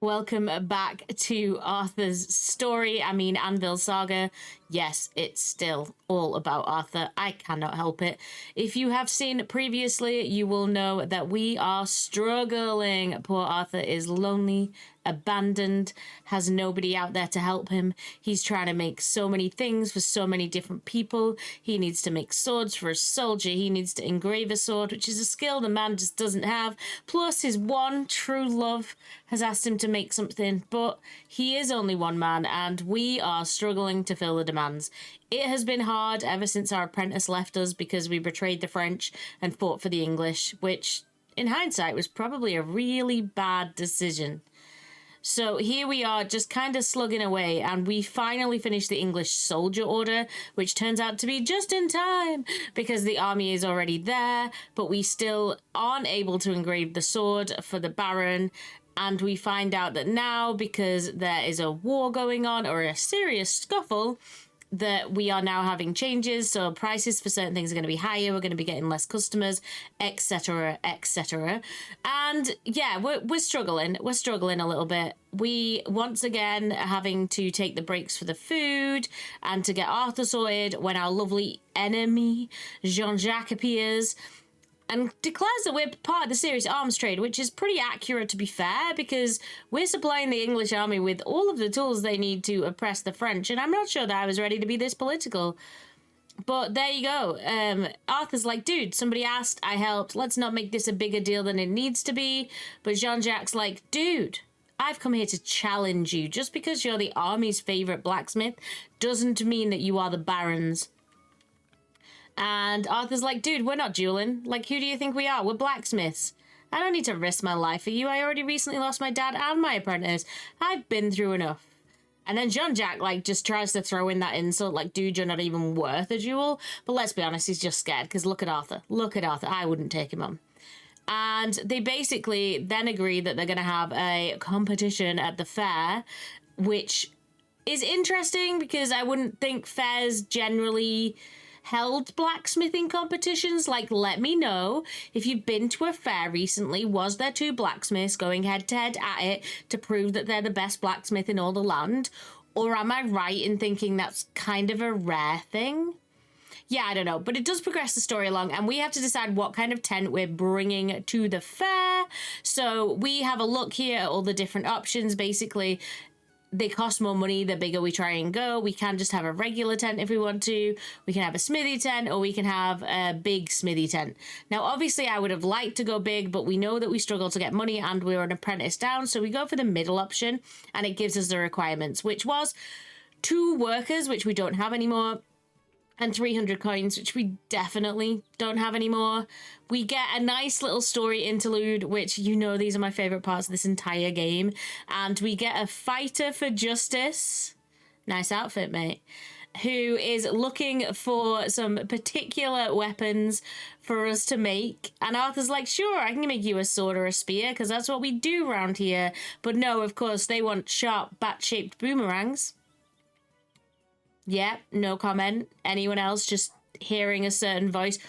Welcome back to Arthur's story. Anvil Saga. Yes, it's still all about Arthur. I cannot help it. If you have seen previously, you will know that we are struggling. Poor Arthur is lonely, abandoned, has nobody out there to help him. He's trying to make so many things for so many different people. He needs to make swords for a soldier. He needs to engrave a sword, which is a skill the man just doesn't have. Plus, his one true love has asked him to make something, but he is only one man, and we are struggling to fill the demands. It has been hard ever since our apprentice left us because we betrayed the French and fought for the English, which, in hindsight, was probably a really bad decision. So here we are just kind of slugging away, and we finally finished the English soldier order, which turns out to be just in time because the army is already there, but we still aren't able to engrave the sword for the Baron. And we find out that now, because there is a war going on or a serious scuffle, that we are now having changes, so prices for certain things are going to be higher, we're going to be getting less customers, etc, etc. And yeah, we're struggling a little bit. We once again are having to take the breaks for the food and to get Arthur sorted when our lovely enemy Jean-Jacques appears and declares that we're part of the serious arms trade, which is pretty accurate, to be fair, because we're supplying the English army with all of the tools they need to oppress the French, and I'm not sure that I was ready to be this political. But there you go. Arthur's like, dude, somebody asked, I helped, let's not make this a bigger deal than it needs to be. But Jean-Jacques like, dude, I've come here to challenge you. Just because you're the army's favourite blacksmith doesn't mean that you are the Baron's. And Arthur's like, dude, we're not dueling. Like, who do you think we are? We're blacksmiths. I don't need to risk my life for you. I already recently lost my dad and my apprentice. I've been through enough. And then Jean-Jacques, like, just tries to throw in that insult, like, dude, you're not even worth a duel. But let's be honest, he's just scared, because look at Arthur. Look at Arthur. I wouldn't take him on. And they basically then agree that they're going to have a competition at the fair, which is interesting, because I wouldn't think fairs generally held blacksmithing competitions. Like, let me know if you've been to a fair recently. Was there two blacksmiths going head to head at it to prove that they're the best blacksmith in all the land? Or am I right in thinking that's kind of a rare thing? Yeah, I don't know, but it does progress the story along, and we have to decide what kind of tent we're bringing to the fair. So we have a look here at all the different options. Basically, they cost more money the bigger we try and go. We can just have a regular tent if we want to. We can have a smithy tent, or we can have a big smithy tent. Now, obviously, I would have liked to go big, but we know that we struggle to get money and we're an apprentice down, so we go for the middle option, and it gives us the requirements, which was 2 workers, which we don't have anymore, and 300 coins, which we definitely don't have anymore. We get a nice little story interlude, which, you know, these are my favorite parts of this entire game. And we get a fighter for justice. Nice outfit, mate. Who is looking for some particular weapons for us to make. And Arthur's like, sure, I can make you a sword or a spear, because that's what we do around here. But no, of course, they want sharp, bat-shaped boomerangs. Yeah, no comment. Anyone else just hearing a certain voice?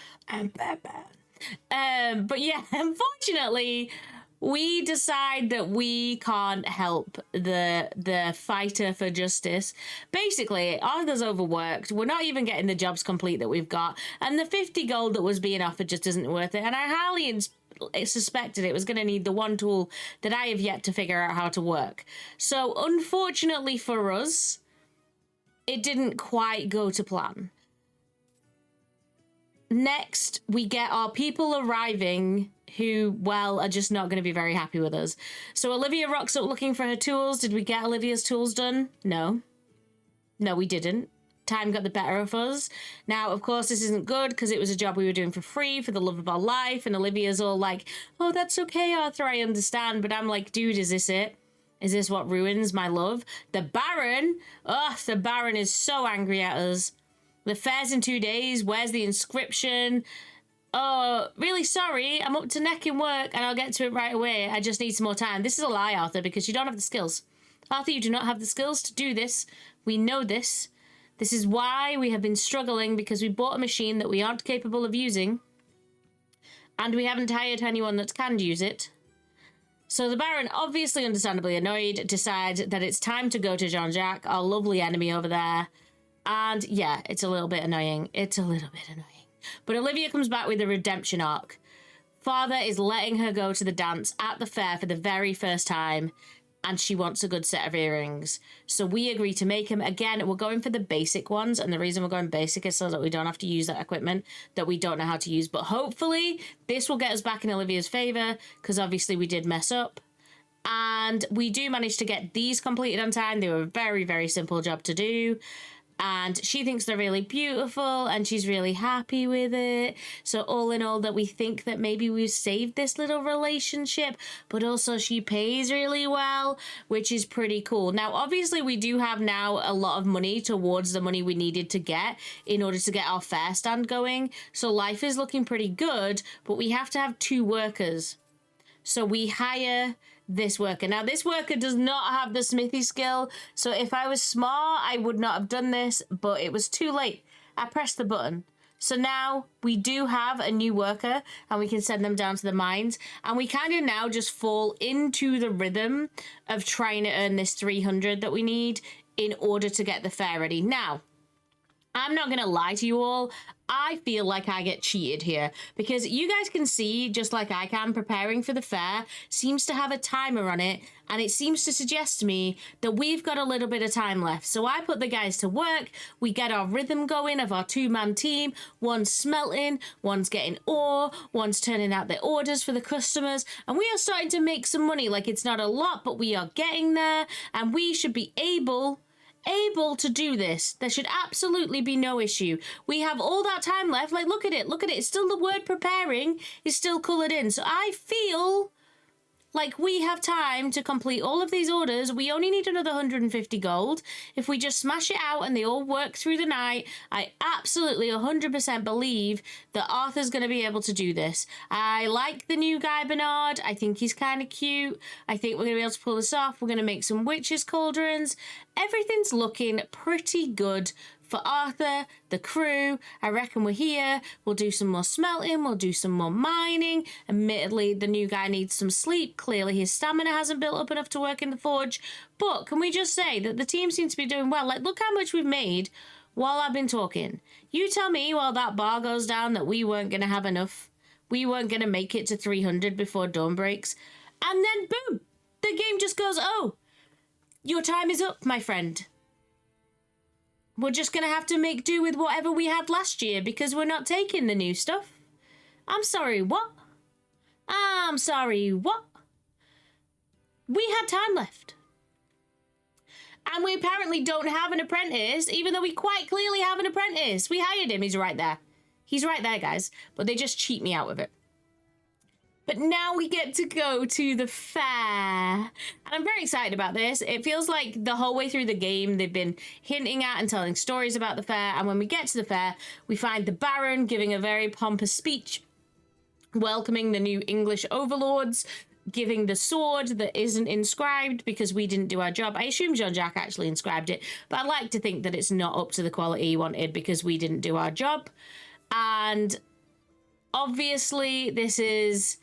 But yeah, unfortunately, we decide that we can't help the fighter for justice. Basically, Arthur's overworked. We're not even getting the jobs complete that we've got. And the 50 gold that was being offered just isn't worth it. And I highly suspected it was going to need the one tool that I have yet to figure out how to work. So unfortunately for us, it didn't quite go to plan. Next, we get our people arriving who, well, are just not going to be very happy with us. So Olivia rocks up looking for her tools. Did we get Olivia's tools done? No. No, we didn't. Time got the better of us. Now, of course, this isn't good because it was a job we were doing for free for the love of our life. And Olivia's all like, oh, that's okay, Arthur, I understand. But I'm like, dude, is this it? Is this what ruins my love? The Baron? Ugh, the Baron is so angry at us. The fair's in 2 days. Where's the inscription? Oh, really sorry. I'm up to neck in work and I'll get to it right away. I just need some more time. This is a lie, Arthur, because you don't have the skills. Arthur, you do not have the skills to do this. We know this. This is why we have been struggling, because we bought a machine that we aren't capable of using. And we haven't hired anyone that can use it. So the Baron, obviously understandably annoyed, decides that it's time to go to Jean-Jacques, our lovely enemy over there. And yeah, it's a little bit annoying. It's a little bit annoying. But Olivia comes back with a redemption arc. Father is letting her go to the dance at the fair for the very first time, and she wants a good set of earrings. So we agree to make him. Again, we're going for the basic ones, and the reason we're going basic is so that we don't have to use that equipment that we don't know how to use. But hopefully this will get us back in Olivia's favor, because obviously we did mess up. And we do manage to get these completed on time. They were a very, very simple job to do. And she thinks they're really beautiful and she's really happy with it. So all in all, that we think that maybe we've saved this little relationship, but also she pays really well, which is pretty cool. Now, obviously we do have now a lot of money towards the money we needed to get in order to get our fair stand going. So life is looking pretty good, but we have to have 2 workers. So we hire this worker. Now, this worker does not have the smithy skill, so if I was smart, I would not have done this, but it was too late. I pressed the button. So now we do have a new worker, and we can send them down to the mines, and we kind of now just fall into the rhythm of trying to earn this 300 that we need in order to get the fair ready. Now, I'm not going to lie to you all. I feel like I get cheated here because you guys can see, just like I can, preparing for the fair seems to have a timer on it, and it seems to suggest to me that we've got a little bit of time left. So I put the guys to work. We get our rhythm going of our 2-man team. One's smelting, one's getting ore, one's turning out the orders for the customers, and we are starting to make some money. Like, it's not a lot, but we are getting there, and we should be able to do this. There should absolutely be no issue. We have all that time left. Like, look at it. It's still the word preparing is still coloured in. So I feel like we have time to complete all of these orders. We only need another 150 gold. If we just smash it out and they all work through the night, I absolutely 100% believe that Arthur's going to be able to do this. I like the new guy, Bernard. I think he's kind of cute. I think we're going to be able to pull this off. We're going to make some witches' cauldrons. Everything's looking pretty good for Arthur, the crew. I reckon we're here. We'll do some more smelting. We'll do some more mining. Admittedly, the new guy needs some sleep. Clearly, his stamina hasn't built up enough to work in the forge. But can we just say that the team seems to be doing well? Like, look how much we've made while I've been talking. You tell me while that bar goes down that we weren't going to have enough. We weren't going to make it to 300 before dawn breaks. And then, boom, the game just goes, oh, your time is up, my friend. We're just going to have to make do with whatever we had last year because we're not taking the new stuff. I'm sorry, what? I'm sorry, what? We had time left. And we apparently don't have an apprentice, even though we quite clearly have an apprentice. We hired him. He's right there. He's right there, guys. But they just cheat me out of it. But now we get to go to the fair. And I'm very excited about this. It feels like the whole way through the game, they've been hinting at and telling stories about the fair. And when we get to the fair, we find the Baron giving a very pompous speech, welcoming the new English overlords, giving the sword that isn't inscribed because we didn't do our job. I assume Jean-Jacques actually inscribed it, but I like to think that it's not up to the quality he wanted because we didn't do our job. And obviously, this is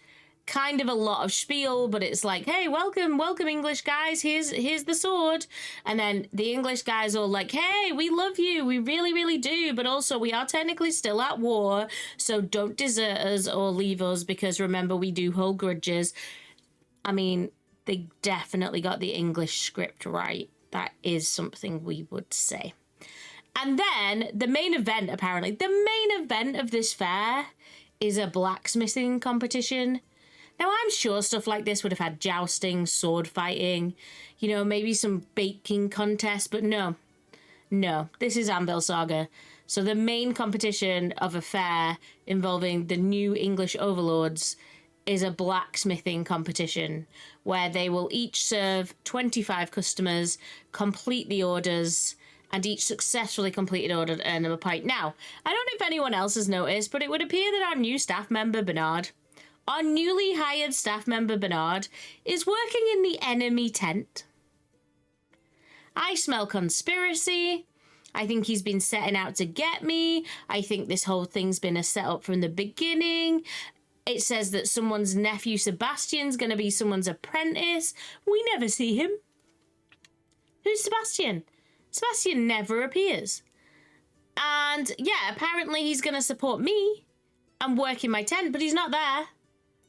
kind of a lot of spiel, but it's like, hey, welcome English guys, here's the sword. And then the English guys all like, hey, we love you, we really do, but also we are technically still at war, so don't desert us or leave us because remember, we do hold grudges. I mean, they definitely got the English script right. That is something we would say. And then the main event, apparently the main event of this fair is a blacksmithing competition. Now, I'm sure stuff like this would have had jousting, sword fighting, you know, maybe some baking contest, but no, this is Anvil Saga. So the main competition of a fair involving the new English overlords is a blacksmithing competition where they will each serve 25 customers, complete the orders, and each successfully completed order earn them a pint. Now, I don't know if anyone else has noticed, but it would appear that our new staff member, Bernard, our newly hired staff member, Bernard, is working in the enemy tent. I smell conspiracy. I think he's been setting out to get me. I think this whole thing's been a setup from the beginning. It says that someone's nephew Sebastian's going to be someone's apprentice. We never see him. Who's Sebastian? Sebastian never appears. And yeah, apparently he's going to support me and work in my tent, but he's not there.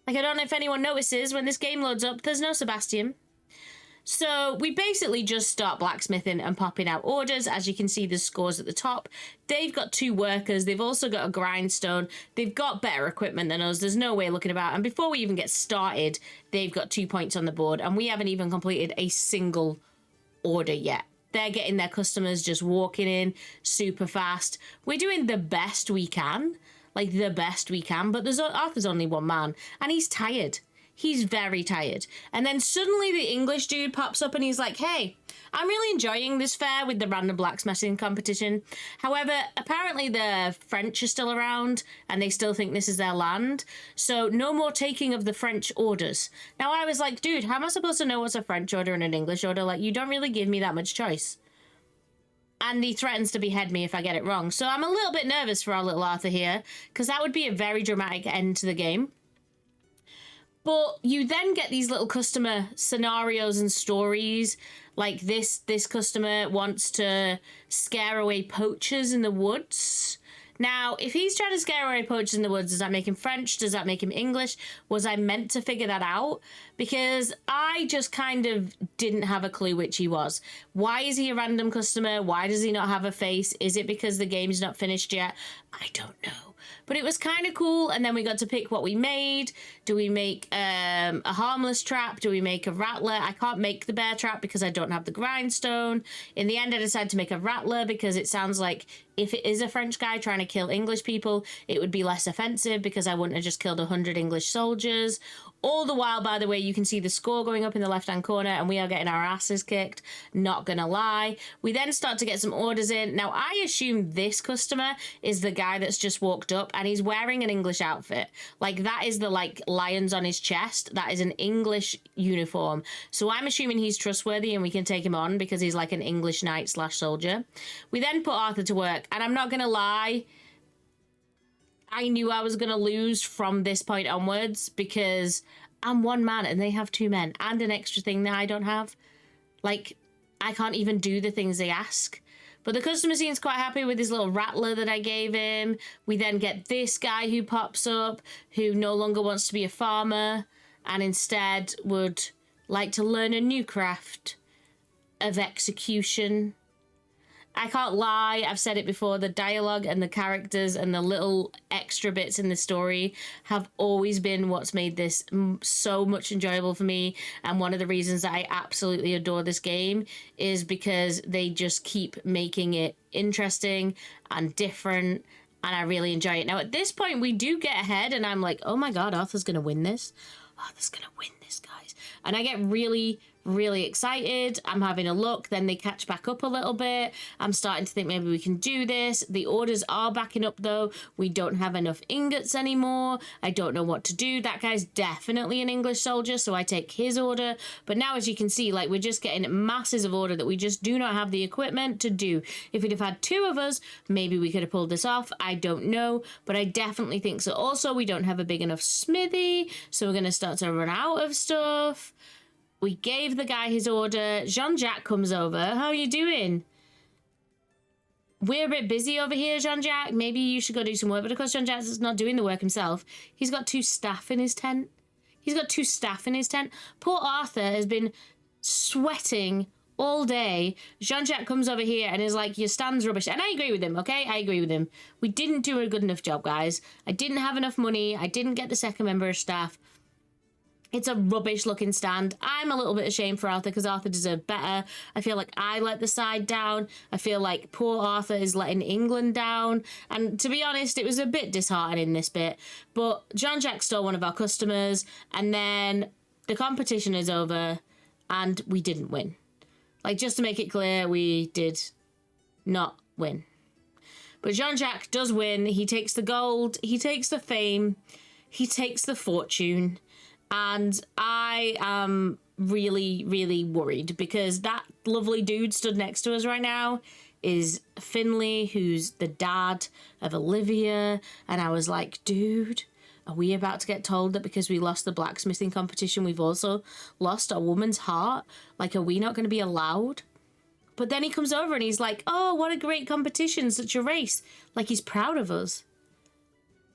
Like, I don't know if anyone notices, when this game loads up, there's no Sebastian. So we basically just start blacksmithing and popping out orders. As you can see, the scores at the top. They've got 2 workers. They've also got a grindstone. They've got better equipment than us. There's no way looking about. And before we even get started, they've got 2 points on the board. And we haven't even completed a single order yet. They're getting their customers just walking in super fast. We're doing the best we can. Like, the best we can. But Arthur's only one man. And he's tired. He's very tired. And then suddenly the English dude pops up and he's like, hey, I'm really enjoying this fair with the random blacksmithing competition. However, apparently the French are still around and they still think this is their land. So no more taking of the French orders. Now I was like, dude, how am I supposed to know what's a French order and an English order? Like, you don't really give me that much choice. And he threatens to behead me if I get it wrong. So I'm a little bit nervous for our little Arthur here, because that would be a very dramatic end to the game. But you then get these little customer scenarios and stories. Like this customer wants to scare away poachers in the woods. Now, if he's trying to scare away poachers in the woods, does that make him French? Does that make him English? Was I meant to figure that out? Because I just kind of didn't have a clue which he was. Why is he a random customer? Why does he not have a face? Is it because the game's not finished yet? I don't know. But it was kind of cool, and then we got to pick what we made. Do we make a harmless trap? Do we make a rattler? I can't make the bear trap because I don't have the grindstone. In the end, I decided to make a rattler because it sounds like if it is a French guy trying to kill English people, it would be less offensive because I wouldn't have just killed 100 English soldiers. All the while, by the way, you can see the score going up in the left-hand corner, and we are getting our asses kicked, not gonna lie. We then start to get some orders in. Now, I assume this customer is the guy that's just walked up, and he's wearing an English outfit. Like, that is the, like, lions on his chest. That is an English uniform. So I'm assuming he's trustworthy, and we can take him on because he's like an English knight / soldier. We then put Arthur to work, and I'm not gonna lie, I knew I was going to lose from this point onwards because I'm one man and they have 2 men and an extra thing that I don't have. Like, I can't even do the things they ask. But the customer seems quite happy with his little rattler that I gave him. We then get this guy who pops up who no longer wants to be a farmer and instead would like to learn a new craft of execution. I can't lie, I've said it before, the dialogue and the characters and the little extra bits in the story have always been what's made this so much enjoyable for me. And one of the reasons that I absolutely adore this game is because they just keep making it interesting and different, and I really enjoy it. Now, at this point, we do get ahead, and I'm like, oh my god, Arthur's going to win this. Arthur's going to win this, guys. And I get really excited. I'm having a look, then they catch back up a little bit. I'm starting to think maybe we can do this. The orders are backing up though. We don't have enough ingots anymore. I don't know what to do. That guy's definitely an English soldier, so I take his order. But now, as you can see, like, we're just getting masses of order that we just do not have the equipment to do. If we'd have had 2 of us, maybe we could have pulled this off. I don't know, but I definitely think so. Also, we don't have a big enough smithy, so we're going to start to run out of stuff. We gave the guy his order. Jean-Jacques comes over. How are you doing? We're a bit busy over here, Jean-Jacques. Maybe you should go do some work. But of course, Jean-Jacques is not doing the work himself. He's got 2 staff in his tent. Poor Arthur has been sweating all day. Jean-Jacques comes over here and is like, your stand's rubbish. And I agree with him, okay? I agree with him. We didn't do a good enough job, guys. I didn't have enough money. I didn't get the second member of staff. It's a rubbish looking stand. I'm a little bit ashamed for Arthur because Arthur deserved better. I feel like I let the side down. I feel like poor Arthur is letting England down. And to be honest, it was a bit disheartening, this bit. But Jean-Jacques stole one of our customers, and then the competition is over and we didn't win. Like, just to make it clear, we did not win. But Jean-Jacques does win. He takes the gold. He takes the fame. He takes the fortune. And I am really worried because that lovely dude stood next to us right now is Finley, who's the dad of Olivia. And I was like, dude, Are we about to get told that because we lost the blacksmithing competition, we've also lost our woman's heart? Like, are we not going to be allowed? But then he comes over and he's like, oh, what a great competition, such a race. Like, he's proud of us.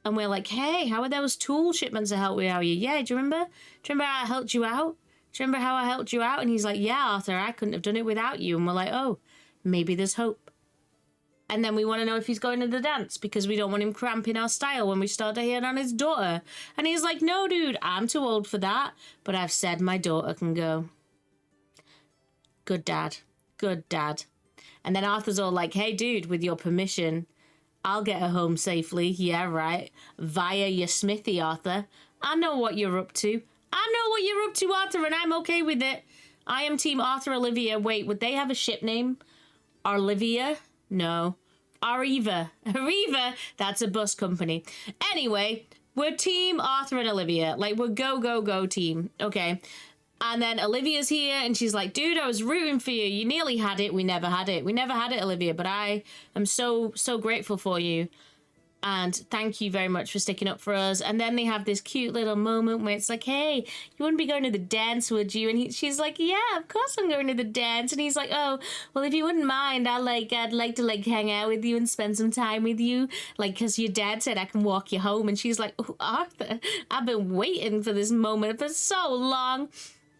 And we're like, hey, how are those tool shipments to help you out? Yeah, do you remember? Do you remember how I helped you out? Do you remember how I helped you out? And he's like, yeah, Arthur, I couldn't have done it without you. And we're like, oh, maybe there's hope. And then we want to know if he's going to the dance because we don't want him cramping our style when we start to hit on his daughter. And he's like, no, dude, I'm too old for that. But I've said my daughter can go. Good dad. Good dad. And then Arthur's all like, hey, dude, with your permission, I'll get her home safely. Yeah, right. Via your smithy, Arthur. I know what you're up to. I know what you're up to, Arthur, and I'm okay with it. I am Team Arthur Olivia. Wait, would they have a ship name? Olivia? No. Arriva. Arriva? That's a bus company. Anyway, we're Team Arthur and Olivia. Like, we're go team. Okay. And then Olivia's here, and she's like, dude, I was rooting for you. You nearly had it. We never had it. We never had it, Olivia, but I am so grateful for you. And thank you very much for sticking up for us. And then they have this cute little moment where it's like, hey, you wouldn't be going to the dance, would you? And she's like, yeah, of course I'm going to the dance. And he's like, oh, well, if you wouldn't mind, I'd like to hang out with you and spend some time with you. Like, because your dad said I can walk you home. And she's like, oh, Arthur, I've been waiting for this moment for so long.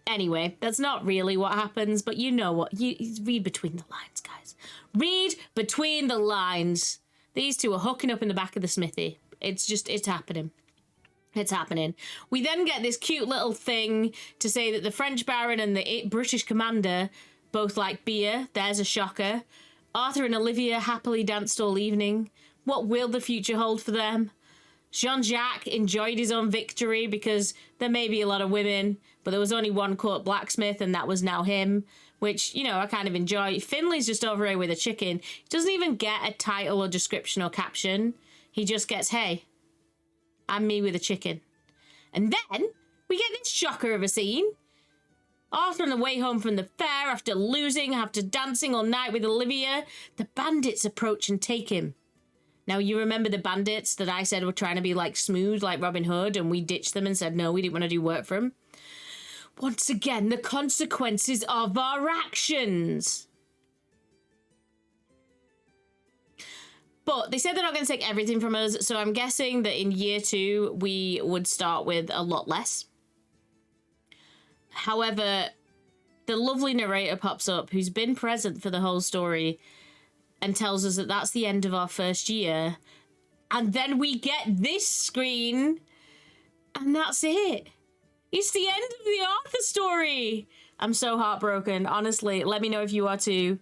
Anyway, that's not really what happens, but you know what? You read between the lines, guys. Read between the lines. These two are hooking up in the back of the smithy. It's happening. It's happening. We then get this cute little thing to say that the French Baron and the British Commander both like beer. There's a shocker. Arthur and Olivia happily danced all evening. What will the future hold for them? Jean-Jacques enjoyed his own victory because there may be a lot of women, but there was only one court blacksmith and that was now him, which, you know, I kind of enjoy. Finley's just over here with a chicken. He doesn't even get a title or description or caption. He just gets, hey, I'm me with a chicken. And then we get this shocker of a scene. Arthur on the way home from the fair after losing, after dancing all night with Olivia, the bandits approach and take him. Now, you remember the bandits that I said were trying to be, like, smooth, like Robin Hood, and we ditched them and said, no, we didn't want to do work for them. Once again, the consequences of our actions. But they said they're not going to take everything from us, so I'm guessing that in year 2, we would start with a lot less. However, the lovely narrator pops up, who's been present for the whole story, and tells us that that's the end of our first year. And then we get this screen, and that's it. It's the end of the Arthur story. I'm so heartbroken. Honestly, let me know if you are too.